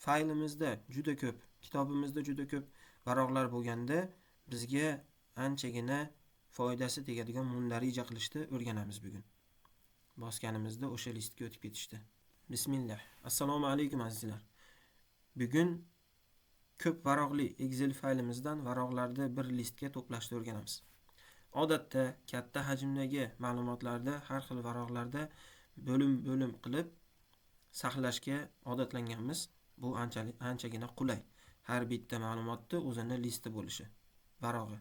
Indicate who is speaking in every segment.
Speaker 1: faylimizda juda ko'p, kitobimizda juda ko'p varaqlar bo'lganda bizga anchagina foydasi tegadigan mundarija qilishni o'rganamiz bugun. Bosganimizda o'sha listga o'tib ketishdi. Bismillah. Assalomu alaykum azizlar. Bugun ko'p varaqli Excel faylimizdan varaqlarni bir listga to'plashni o'rganamiz. Odatda katta hajmdagi ma'lumotlarda har xil varaqlarda bo'lim qilib saqlashga odatlanganmiz. Bu anchagina qulay. Har bitta ma'lumotni o'zini listi bo'lishi varog'i.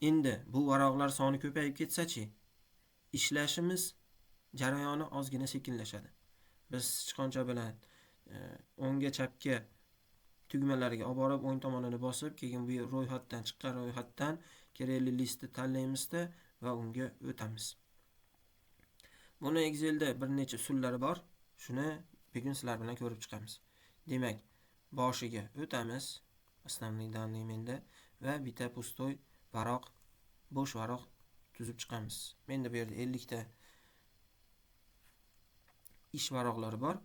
Speaker 1: Endi bu varaqlar soni ko'payib ketsa-chi, ishlashimiz jarayoni ozgina sekinlashadi. Biz sichqoncha bilan o'ngga chapga tugmalariga olib borib o'ng tomonini bosib, keyin bu ro'yxatdan chiqqan ro'yxatdan kerakli listni tanlaymizda va unga o'tamiz. Buni Excelda bir necha usullari bor. Shuni bugun sizlar bilan ko'rib chiqamiz. Demak, boshiga o'tamiz. Основные данные menda va bitta pustoy varaq, bo'sh varaq tuzib chiqamiz. Menda bu yerda 50 ta ish varaqlari bor.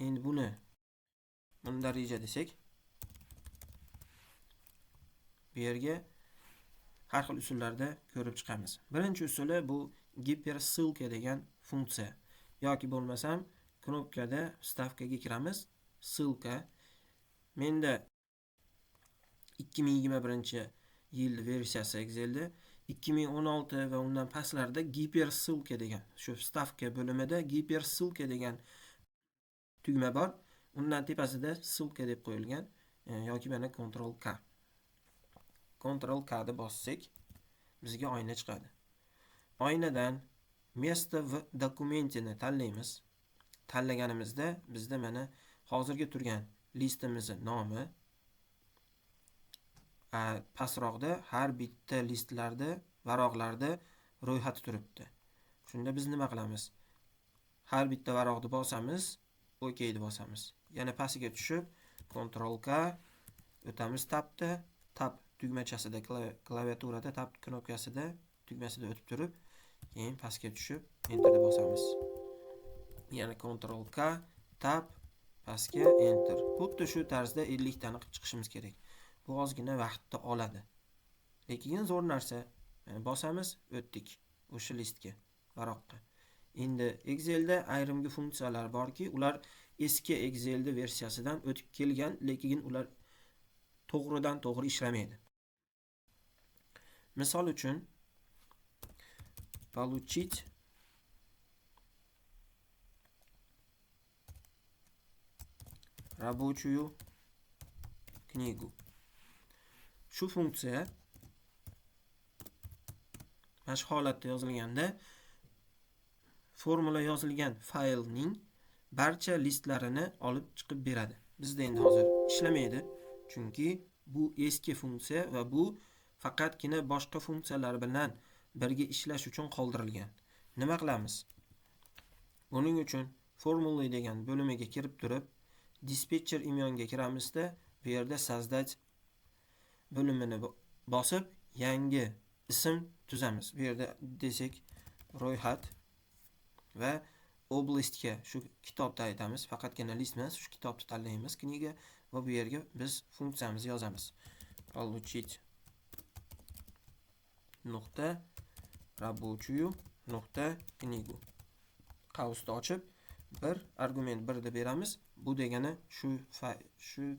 Speaker 1: Endi buni mundarija desak, bu yerga har xil usullarda ko'rib chiqamiz. Birinchi usuli bu gipersilka degan funksiya. Yoki bo'lmasam knopkada stavkaga kiramiz. Silka. Menda 2021-yil versiyasi Excelda 2016 va undan pastlarda gipersilka degan, shu stavka bo'limida gipersilka degan tugma bor. Undan tepasida silka deb qo'yilgan yoki mana Ctrl K. Ctrl K ni bossak, bizga oyna chiqadi. Oynadan место в dokumentini tanlaymiz. Tanlaganimizda bizda mana hozirgi turgan listimizning nomi, pastroqda har bitta listlarda, varaqlarda ro'yxati turibdi. Shunda biz nima qilamiz? Har bitta varaqni bosamiz, OK ni bosamiz. Yana pastiga tushib, Ctrl K o'tamiz tabda, tab tugmachasida klaviaturada tab knopkasida tugmasida o'tib turib, keyin pastga tushib Enter ni bosamiz. Yana Ctrl K, tab, pastga Enter. Xuddi shu tarzda 50 tani qilib chiqishimiz kerak. Bu ozgina vaqtni oladi. Lekin zo'r narsa. Bosamiz, o'tdik o'sha listga, varaqqa. Endi Excelda ayrimgi funksiyalar borki, ular eski Excelda versiyasidan o'tib kelgan, lekin ular to'g'ridan to'g'ri ishlamaydi. Misol uchun получить рабочую книгу. Shu funksiya mana shu holatda yozilganda formula yozilgan faylning barcha listlarini olib chiqib beradi. Bizda endi hozir ishlamaydi, chunki bu eski funksiya va bu faqatgina boshqa funksiyalar bilan birga ishlash uchun qoldirilgan. Nima qilamiz? Buning uchun formula degan bo'limiga kirib turib, dispetcher imyonga kiramizda, bu yerda создать bo'limini bosib, yangi ism tuzamiz. Bu yerda desak ro'yxat va oblastga shu kitobda aytamiz, faqatgina list emas, shu kitobni tanlaymiz, kniga va bu yerga biz funksiyamizni yozamiz. Получить nuqta рабочую nuqta knigu. Qavsni ochib, bir argument 1 deb beramiz. Bu degani shu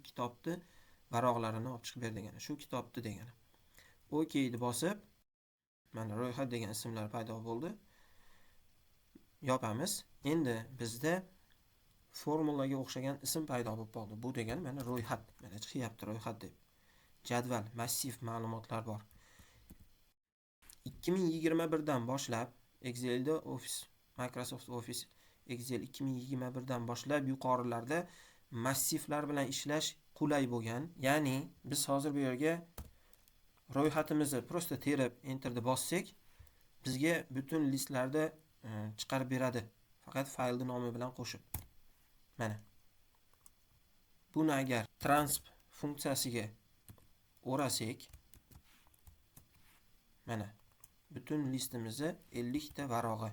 Speaker 1: kitobni varaqlarini olib chiqib ber degani, shu kitobni degani. OK ni bosib, mana ro'yxat degan ismlar paydo bo'ldi. Yopamiz. Endi bizda formulaga o'xshagan ism paydo bo'lib qoldi. Bu degani mana ro'yxat, mana chiqyapti ro'yxat deb. Jadval, massiv ma'lumotlar bor. 2021 dan boshlab Excelda Microsoft Office Excel 2021 dan boshlab yuqorilarda massivlar bilan ishlash qulay bo'lgan. Ya'ni biz hozir bu yerga ro'yxatimizni prosta terib Enter ni bossak, bizga butun listlarda chiqarib beradi. Faqat faylning nomi bilan qo'shib. Mana. Buni agar transp funksiyasiga o'rasak, mana butun listimizni 50 ta varog'i,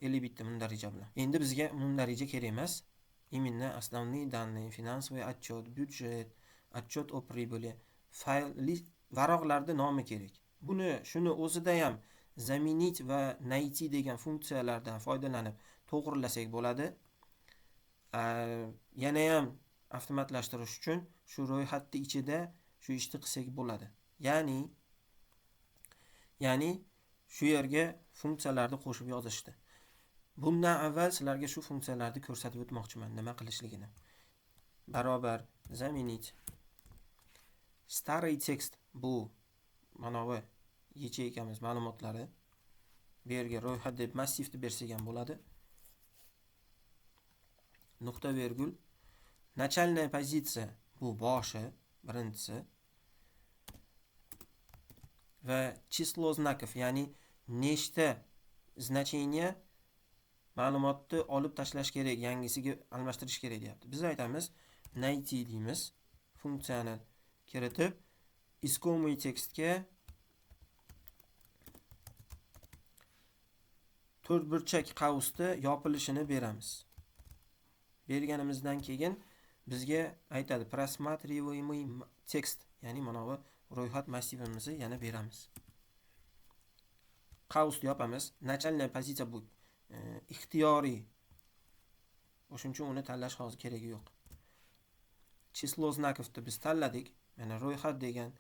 Speaker 1: 50 bitta mundarija bilan. Endi bizga mundarija kerak emas. Именно основные данные, финансовый отчет, бюджет, отчет о прибыли, fayl varaqlarda nomi kerak. Shuni o'zida ham zaminit va найти degan funksiyalardan foydalanib to'g'rilasak bo'ladi. Yana ham avtomatlashtirish uchun shu ro'yxatning ichida shu ishni qilsak bo'ladi. Ya'ni shu yerga funksiyalarni qo'shib yozishdi. Bundan avval sizlarga shu funksiyalarni ko'rsatib o'tmoqchiman, nima qilishligini. Barobar zaminit старый tekst bu mana bu yacheykamiz ma'lumotlari. Bu yerga ro'yxat deb massivni bersak ham bo'ladi. Nuqta virgul начальная pozitsiya bu boshi, birinchisi. Va число знаков, ya'ni nechta значение ma'lumotni olib tashlash kerak, yangisiga almashtirish kerak deyapti. Biz aytamiz найти deymiz. Funksiyani kiritib искомый tekstga to'rtburchak qavsni yopilishini beramiz. Berganimizdan keyin bizga aytadi просматриваемый tekst, ya'ni mana bu ro'yxat massivimizni yana beramiz. Qavsni yopamiz. Начальная pozitsiya bu ixtiyoriy. O'shuning uchun uni tanlash hozir keragi yo'q. Число знаковni biz tanladik. Mana ro'yxat degan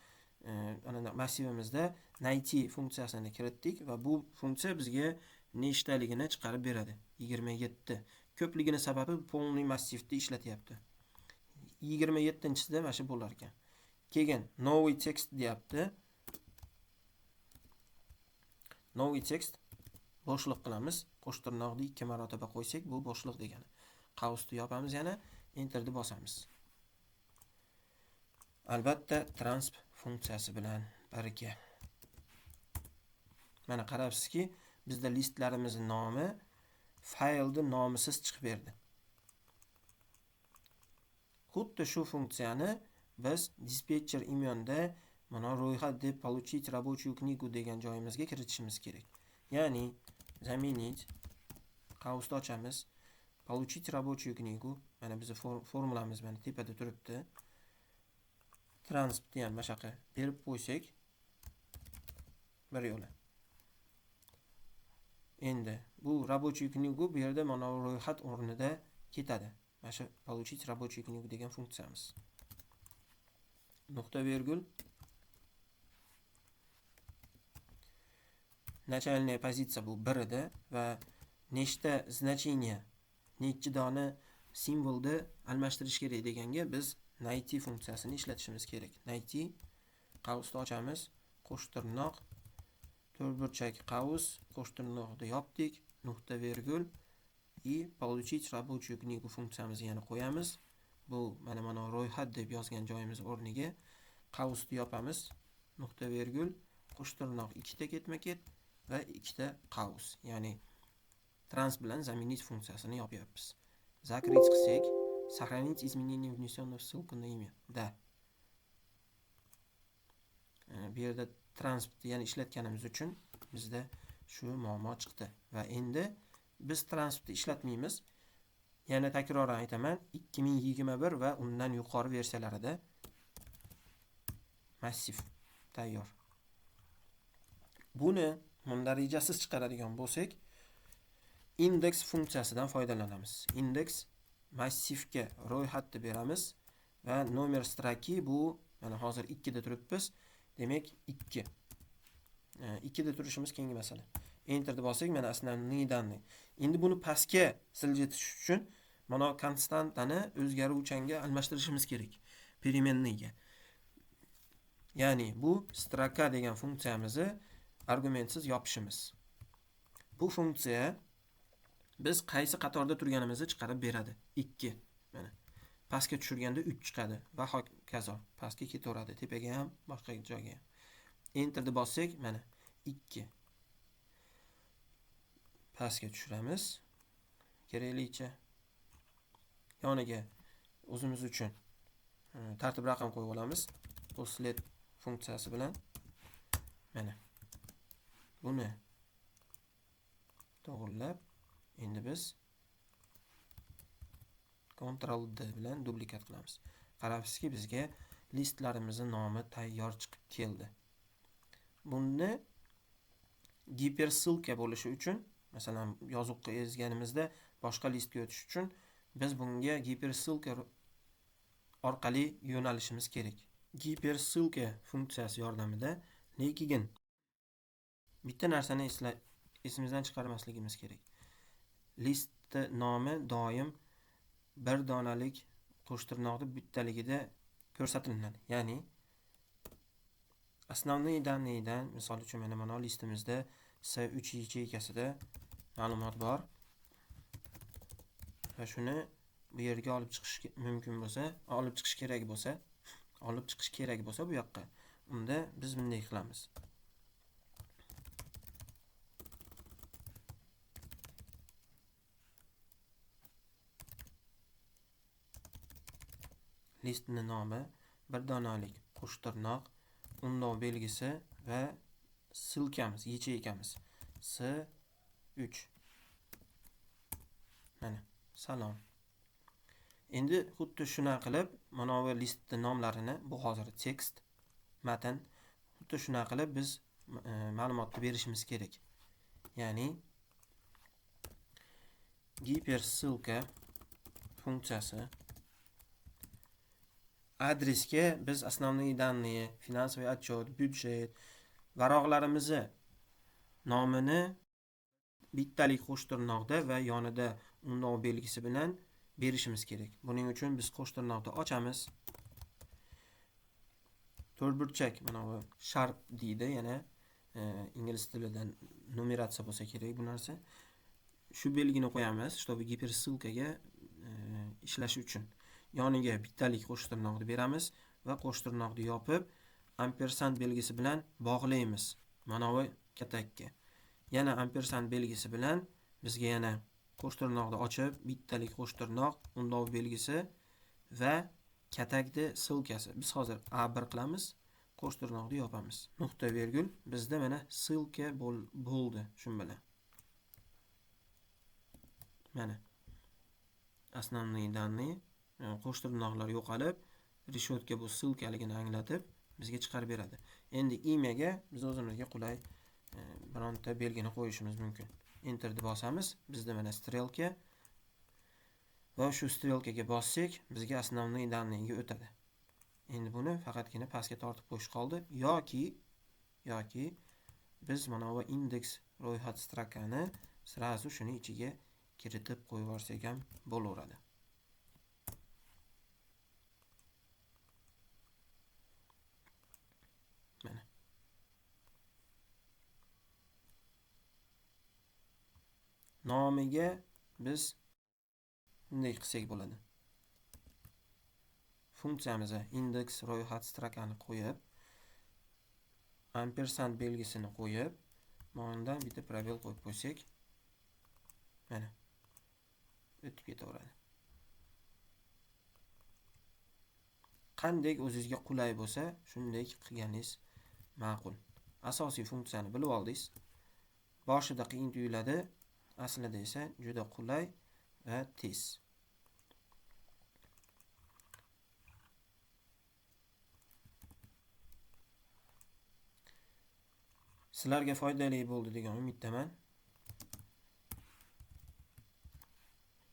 Speaker 1: massivimizda найти funksiyasini kiritdik va bu funksiya bizga nechtaligini chiqarib beradi. 27. Ko'pligini sababi полный massivni ishlatyapti. 27-chisida mana shu bo'lar ekan. Keyin новый tekst deyapti. Новый tekst boshliq qilamiz. Qo'sh tirnoqni 2 marotaba qo'ysak, bu boshliq degani. Qavsni yopamiz, yana enterni bosamiz. Albatta transp funksiyasi bilan birga. Mana qarabsizki, bizda listlarimizning nomi faylning nomisiz chiqib berdi. Xuddi shu funksiyani biz dispetcher imyonda mana ro'yxat deb получить рабочую книгу degan joyimizga kiritishimiz kerak. Ya'ni заменить qavsni ochamiz. Получить рабочую книгу. Mana bizning formulamiz mana tepada turibdi. Transp ham mashaqa berib qo'ysak bir yo'la. Endi bu рабочую книгу bu yerda mana ro'yxat o'rnida ketadi. Mana shu получить рабочую книгу degan funksiyamiz. Nuqta virgul начальная pozitsiya bu 1 edi va nechta значение, nechi dona simvolni almashtirish kerak deganga biz найти funksiyasini ishlatishimiz kerak. Найти qavsni ochamiz, qo'sh tirnoq, to'rtburchak qavs, qo'sh tirnoqni yopdik, nuqta virgul и получить рабочую книгу funksiyamizni yana qo'yamiz. Bu mana ro'yxat deb yozgan joyimiz o'rniga qavsni yopamiz, nuqta virgul, qo'sh tirnoq 2 ta ketma-ket va 2 ta qavs, ya'ni trans bilan заменить funksiyasini yopyapmiz. Закрыть qilsak, сохранить изменения, внесенные в ссылку на имя. Da. Bu yerda transp yani ishlatganimiz uchun bizda shu muammo chiqdi va endi biz transipni ishlatmaymiz. Yana takroran aytaman, 2021 va undan yuqori versiyalarida massiv tayyor. Buni mundarijasiz chiqaradigan bo'lsak, index funksiyasidan foydalanamiz. Index massivga ro'yxatni beramiz va nomer stroki bu mana hozir 2 da turibmiz. Demak 2. 2 da turishimiz keyingi masala. Enterni bossak mana основные данные. Endi buni pastga siljitish uchun mana konstantani o'zgaruvchanga almashtirishimiz kerak. Переменныйga. Ya'ni bu stroka degan funksiyamizni argumentsiz yopishimiz. Bu funksiya biz qaysi qatorda turganimizni chiqarib beradi. 2. Mana pastga tushirganda 3 chiqadi va hokazo. Pastga ketaveradi, tepaga ham, boshqa joyga ham. Enterni bossak mana 2. Pastga tushiramiz. Keraklicha yoniga o'zimiz uchun tartib raqam qo'yib olamiz. Poslet funksiyasi bilan mana buni to'g'rilab endi biz Ctrl D bilan duplikat qilamiz. Qarabsizki, bizga listlarimizning nomi tayyor chiqib keldi. Buni gipersilka bo'lishi uchun, masalan, yozuqqa ezganimizda boshqa listga o'tish uchun biz bunga gipersilka orqali yo'nalishimiz kerak. Gipersilka funksiyasi yordamida lekin bitta narsani esimizdan chiqarmasligimiz kerak. Listda nomi doim bir donalik qo'shtirnoqni bittaligida ko'rsatiladi. Ya'ni основные данныйdan, misol uchun mana listimizda S3 yacheykasida ma'lumot bor va shuni bu yerga olib chiqish mumkin bo'lsa, olib chiqish kerak bo'lsa bu yoqqa, unda biz bunday qilamiz. Listning nomi bir donalik qo'shtirnoq, undov belgisi va silkamiz, yacheykamiz S3. Mana, salom. Endi xuddi shuna qilib, mana bu listning nomlarini, bu hozir tekst, matn, xuddi shuna qilib biz ma'lumotni berishimiz kerak. Ya'ni gipersilka funksiyasi adresga biz основные данные, финансовый отчет, byudjet, varaqlarimizni nomini bittalik qo'shtirnoqda va yonida undov belgisi bilan berishimiz kerak. Buning uchun biz qo'shtirnoqni ochamiz. To'rtburchak, mana bu sharp deydi, yana ingliz tilidan numeratsiya bo'lsa kerak bu narsa. Shu belgini qo'yamiz, чтобы gipersilkaga ishlashi uchun. Yoniga bittalik qo'shtirnoqni beramiz va qo'shtirnoqni yopib, ampersand belgisi bilan bog'laymiz. Mana bu katakka. Yana ampersand belgisi bilan bizga yana qo'shtirnoqni ochib, bittalik qo'shtirnoq, undov belgisi va katakni silkasi. Biz hozir A1 qilamiz, qo'shtirnoqni yopamiz. Nuqta virgul bizda mana silka bo'ldi shu bilan. Mana основные данные, qo'shtirnoqlar yo'qolib, reshotka bu silkaligini anglatib bizga chiqarib beradi. Endi imyaga biz o'zimizga qulay bironta belgini qo'yishimiz mumkin. Enterni bosamiz, bizda mana strelka va shu strelkaga bossak, bizga основные данныйga o'tadi. Endi buni faqatgina pastga tortib qo'yish qoldi yoki biz mana bu indeks ro'yxat strakani srazu shuni ichiga kiritib qo'yib yuborsak ham bo'laveradi. Mana. Nomiga biz bunday qilsak bo'ladi. Funksiyamizga indeks ro'yxat strakani qo'yib, ampersand belgisini qo'yib, bundan bitta probel qo'yib qo'ysak, mana o'tib ketaveradi. Qanday o'zingizga qulay bo'lsa, shunday qilganingiz ma'qul. Asosiy funksiyani bilib oldingiz. Boshida qiyin tuyuladi, aslida esa juda qulay va tez. Sizlarga foydali bo'ldi degan umiddaman.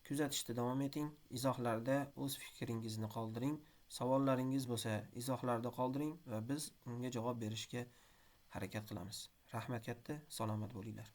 Speaker 1: Kuzatishda davom eting. Izohlarda o'z fikringizni qoldiring. Savollaringiz bo'lsa, izohlarda qoldiring va biz unga javob berishga harakat qilamiz. Rahmat katta, salomat bo'linglar.